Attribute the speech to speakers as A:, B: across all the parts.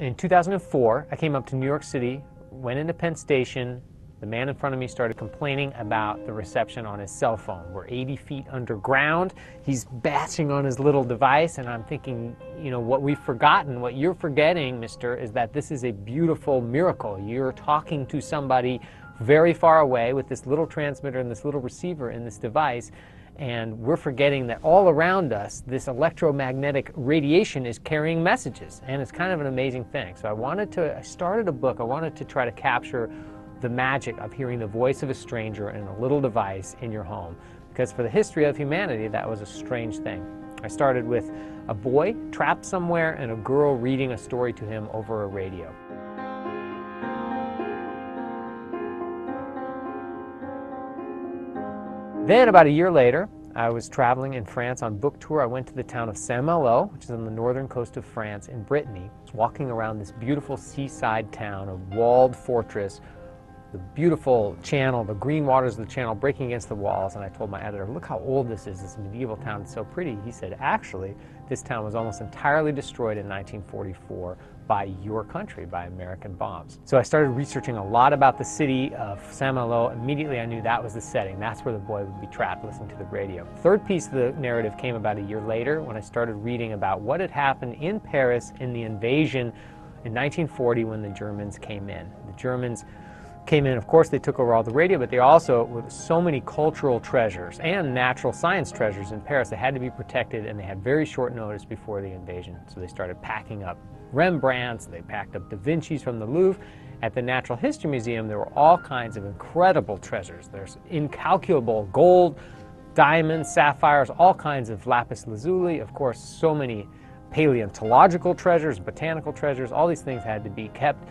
A: In 2004, I came up to New York City, went into Penn Station. The man in front of me started complaining about the reception on his cell phone. We're 80 feet underground. He's bashing on his little device, and I'm thinking, you know, what we've forgotten, what you're forgetting, mister, is that this is a beautiful miracle. You're talking to somebody very far away with this little transmitter and this little receiver in this device, and we're forgetting that all around us, this electromagnetic radiation is carrying messages, and it's kind of an amazing thing. So I started a book. I wanted to try to capture the magic of hearing the voice of a stranger in a little device in your home. Because for the history of humanity, that was a strange thing. I started with a boy trapped somewhere and a girl reading a story to him over a radio. Then about a year later, I was traveling in France on book tour. I went to the town of Saint-Malo, which is on the northern coast of France in Brittany. I was walking around this beautiful seaside town, a walled fortress, the beautiful channel, the green waters of the channel breaking against the walls, and I told my editor, look how old this is, this medieval town, it's so pretty. He said, actually, this town was almost entirely destroyed in 1944 by your country, by American bombs. So I started researching a lot about the city of Saint-Malo. Immediately I knew that was the setting. That's where the boy would be trapped listening to the radio. Third piece of the narrative came about a year later when I started reading about what had happened in Paris in the invasion in 1940 when the Germans came in. The Germans came in, of course, they took over all the radio, but they also, with so many cultural treasures and natural science treasures in Paris, they had to be protected, and they had very short notice before the invasion. So they started packing up Rembrandts, they packed up Da Vinci's from the Louvre. At the Natural History Museum, there were all kinds of incredible treasures. There's incalculable gold, diamonds, sapphires, all kinds of lapis lazuli, of course, so many paleontological treasures, botanical treasures. All these things had to be kept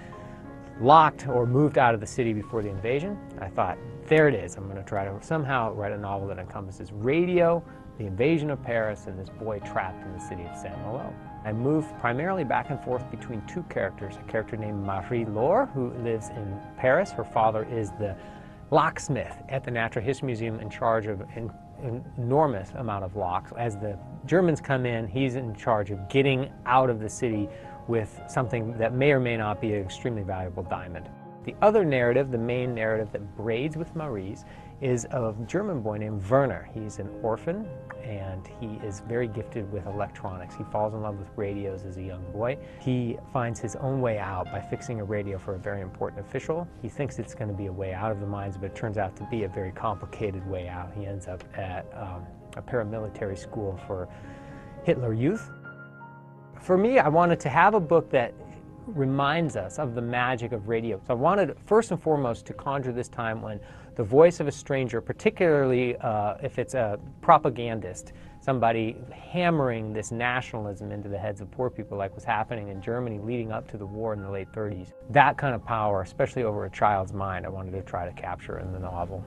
A: locked or moved out of the city before the invasion. I thought, there it is. I'm going to try to somehow write a novel that encompasses radio, the invasion of Paris, and this boy trapped in the city of Saint-Malo. I moved primarily back and forth between two characters, a character named Marie Laure, who lives in Paris. Her father is the locksmith at the Natural History Museum in charge of an enormous amount of locks. As the Germans come in, he's in charge of getting out of the city with something that may or may not be an extremely valuable diamond. The other narrative, the main narrative that braids with Marie's, is of a German boy named Werner. He's an orphan, and he is very gifted with electronics. He falls in love with radios as a young boy. He finds his own way out by fixing a radio for a very important official. He thinks it's going to be a way out of the mines, but it turns out to be a very complicated way out. He ends up at a paramilitary school for Hitler Youth. For me, I wanted to have a book that reminds us of the magic of radio. So I wanted, first and foremost, to conjure this time when the voice of a stranger, particularly if it's a propagandist, somebody hammering this nationalism into the heads of poor people like was happening in Germany leading up to the war in the late 30s. That kind of power, especially over a child's mind, I wanted to try to capture in the novel.